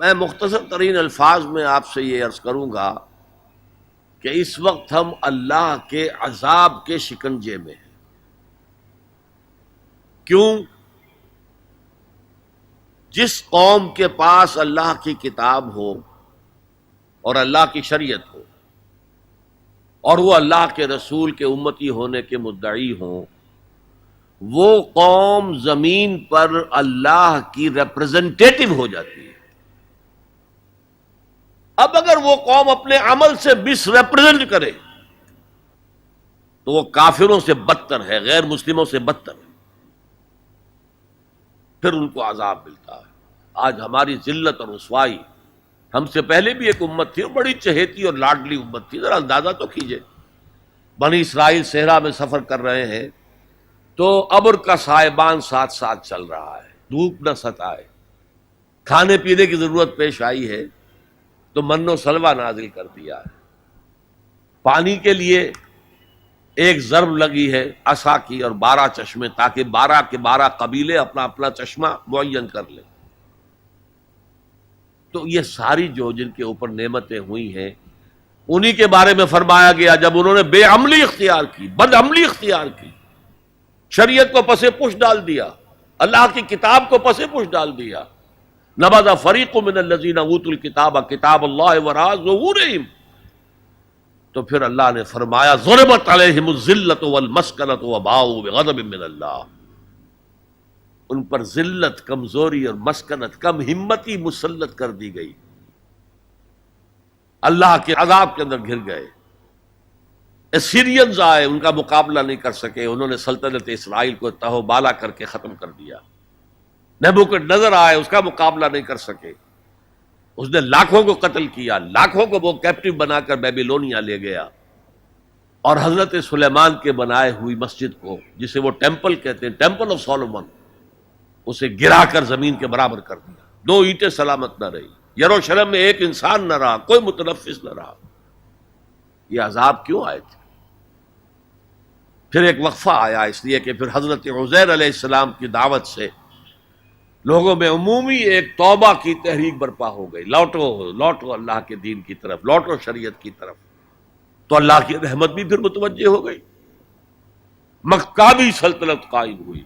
میں مختصر ترین الفاظ میں آپ سے یہ عرض کروں گا کہ اس وقت ہم اللہ کے عذاب کے شکنجے میں ہیں۔ کیوں؟ جس قوم کے پاس اللہ کی کتاب ہو اور اللہ کی شریعت ہو اور وہ اللہ کے رسول کے امتی ہونے کے مدعی ہوں، وہ قوم زمین پر اللہ کی ریپرزنٹیٹو ہو جاتی ہے۔ اب اگر وہ قوم اپنے عمل سے مس ریپرزینٹ کرے تو وہ کافروں سے بدتر ہے، غیر مسلموں سے بدتر ہے، پھر ان کو عذاب ملتا ہے۔ آج ہماری ذلت اور رسوائی، ہم سے پہلے بھی ایک امت تھی اور بڑی چہیتی اور لاڈلی امت تھی، ذرا اندازہ تو کیجئے، بنی اسرائیل صحرا میں سفر کر رہے ہیں تو ابر کا سائبان ساتھ ساتھ چل رہا ہے، دھوپ نہ ستائے، کھانے پینے کی ضرورت پیش آئی ہے تو من و سلوہ نازل کر دیا ہے، پانی کے لیے ایک ضرب لگی ہے عصا کی اور 12 چشمے، تاکہ 12 کے 12 قبیلے اپنا اپنا چشمہ معین کر لیں۔ تو یہ ساری جو جن کے اوپر نعمتیں ہوئی ہیں انہی کے بارے میں فرمایا گیا جب انہوں نے بے عملی اختیار کی، بد عملی اختیار کی، شریعت کو پس پش ڈال دیا، اللہ کی کتاب کو پس پش ڈال دیا۔ نبذ فریق من الذین اوتوا الکتاب کتاب اللہ وراء ظہورہم، تو پھر اللہ نے فرمایا ضربت علیہم الذلۃ والمسکنۃ وباؤوا بغضب من اللہ، ان پر ذلت، کمزوری اور مسکنت، کم ہمتی مسلط کر دی گئی، اللہ کے عذاب کے اندر گر گئے۔ اسیرینز آئے، ان کا مقابلہ نہیں کر سکے، انہوں نے سلطنت اسرائیل کو تہو بالا کر کے ختم کر دیا۔ نبوکدنضر آئے، اس کا مقابلہ نہیں کر سکے، اس نے لاکھوں کو قتل کیا، لاکھوں کو وہ کیپٹیو بنا کر بیبیلونیا لے گیا، اور حضرت سلیمان کے بنائے ہوئی مسجد کو، جسے وہ ٹیمپل کہتے ہیں، ٹیمپل آف سولومن، اسے گرا کر زمین کے برابر کر دیا، 2 اینٹیں سلامت نہ رہی، یروشلم میں ایک انسان نہ رہا، کوئی متنفس نہ رہا۔ یہ عذاب کیوں آئے تھے؟ پھر ایک وقفہ آیا، اس لیے کہ پھر حضرت عزیر علیہ السلام کی دعوت سے لوگوں میں عمومی ایک توبہ کی تحریک برپا ہو گئی، لوٹو اللہ کے دین کی طرف، لوٹو شریعت کی طرف، تو اللہ کی رحمت بھی پھر متوجہ ہو گئی، مکابی سلطنت قائم ہوئی،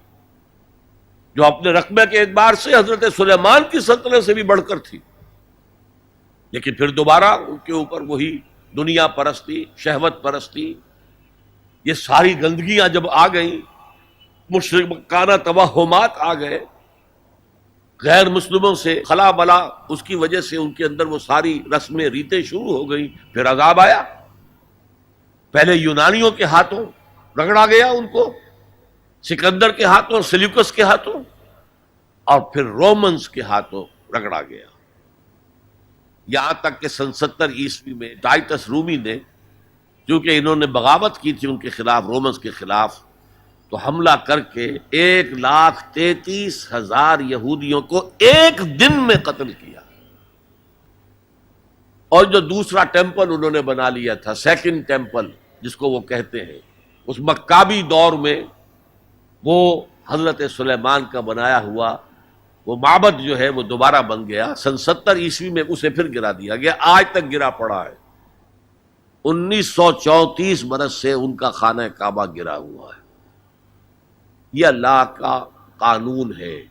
جو اپنے رقبے کے اعتبار سے حضرت سلیمان کی سلطنت سے بھی بڑھ کر تھی، لیکن پھر دوبارہ ان کے اوپر وہی دنیا پرستی، شہوت پرستی، یہ ساری گندگیاں جب آ گئیں، مشرکانہ توہمات آ گئے، غیر مسلموں سے خلا بلا، اس کی وجہ سے ان کے اندر وہ ساری رسمیں ریتیں شروع ہو گئیں، پھر عذاب آیا۔ پہلے یونانیوں کے ہاتھوں رگڑا گیا ان کو، سکندر کے ہاتھوں، سلیوکس کے ہاتھوں، اور پھر رومنز کے ہاتھوں رگڑا گیا، یہاں تک کہ سن 70 عیسوی میں ٹائٹس رومی نے، کیونکہ انہوں نے بغاوت کی تھی ان کے خلاف، رومنز کے خلاف، تو حملہ کر کے 1,33,000 یہودیوں کو ایک دن میں قتل کیا۔ اور جو دوسرا ٹیمپل انہوں نے بنا لیا تھا، سیکنڈ ٹیمپل جس کو وہ کہتے ہیں، اس مکابی دور میں وہ حضرت سلیمان کا بنایا ہوا وہ معبد جو ہے وہ دوبارہ بن گیا، سن 70 عیسوی میں اسے پھر گرا دیا گیا، آج تک گرا پڑا ہے، 1934 برس سے ان کا خانہ کعبہ گرا ہوا ہے۔ یہ اللہ کا قانون ہے۔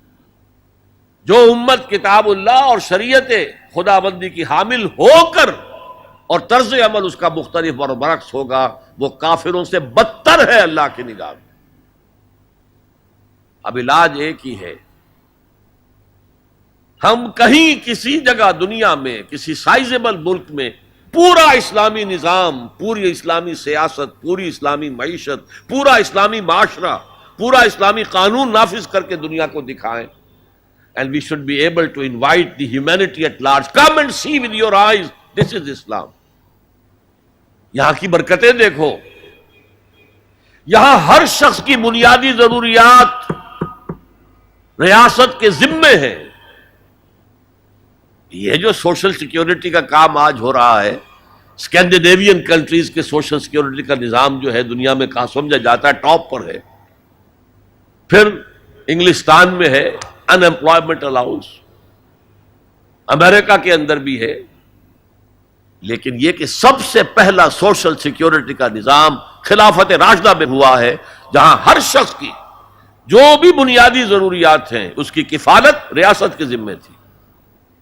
جو امت کتاب اللہ اور شریعت خدا بندی کی حامل ہو کر اور طرز عمل اس کا مختلف اور برعکس ہوگا، وہ کافروں سے بدتر ہے اللہ کی نگاہ میں۔ اب علاج ایک ہی ہے، ہم کہیں کسی جگہ دنیا میں کسی سائزیبل ملک میں پورا اسلامی نظام، پوری اسلامی سیاست، پوری اسلامی معیشت، پورا اسلامی معاشرہ، پورا اسلامی قانون نافذ کر کے دنیا کو دکھائیں، and we should be able to invite the humanity at large, come and see with your eyes, this is Islam۔ یہاں کی برکتیں دیکھو، یہاں ہر شخص کی بنیادی ضروریات ریاست کے ذمے ہیں۔ یہ جو سوشل سیکیورٹی کا کام آج ہو رہا ہے، اسکینڈینیوین کنٹریز کے سوشل سیکیورٹی کا نظام جو ہے دنیا میں کہاں سمجھا جاتا ہے، ٹاپ پر ہے۔ پھر انگلستان میں ہے ان امپلائمنٹ الاؤنس، امریکہ کے اندر بھی ہے، لیکن یہ کہ سب سے پہلا سوشل سیکیورٹی کا نظام خلافت راشدہ میں ہوا ہے، جہاں ہر شخص کی جو بھی بنیادی ضروریات ہیں اس کی کفالت ریاست کے ذمے تھی۔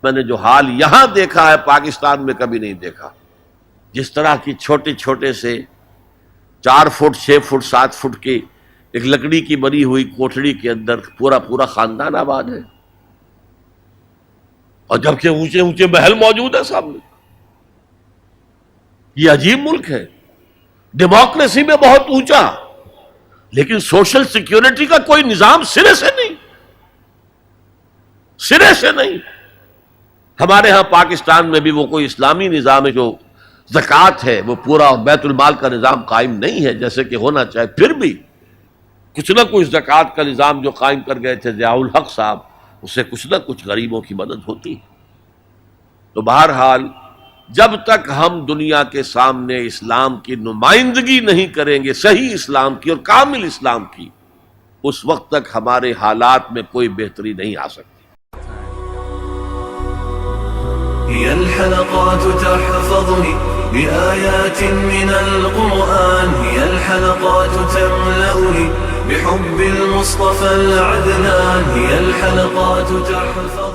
میں نے جو حال یہاں دیکھا ہے پاکستان میں کبھی نہیں دیکھا، جس طرح کی چھوٹے چھوٹے سے 4 فٹ 6 فٹ 7 فٹ کے ایک لکڑی کی بنی ہوئی کوٹھڑی کے اندر پورا خاندان آباد ہے، اور جبکہ اونچے اونچے محل موجود ہے سامنے۔ یہ عجیب ملک ہے، ڈیموکریسی میں بہت اونچا، لیکن سوشل سیکیورٹی کا کوئی نظام سرے سے نہیں۔ ہمارے ہاں پاکستان میں بھی وہ کوئی اسلامی نظام ہے جو زکوٰۃ ہے وہ پورا، اور بیت المال کا نظام قائم نہیں ہے جیسے کہ ہونا چاہے، پھر بھی کچھ نہ کچھ زکوٰۃ کا نظام جو قائم کر گئے تھے ضیاء الحق صاحب، اس سے کچھ نہ کچھ غریبوں کی مدد ہوتی ہے۔ تو بہرحال جب تک ہم دنیا کے سامنے اسلام کی نمائندگی نہیں کریں گے، صحیح اسلام کی اور کامل اسلام کی، اس وقت تک ہمارے حالات میں کوئی بہتری نہیں آ سکتی۔ هي الحلقات تحفظني بآيات من القرآن، هي الحلقات تملأني بحب المصطفى العدنان، هي الحلقات تحفظني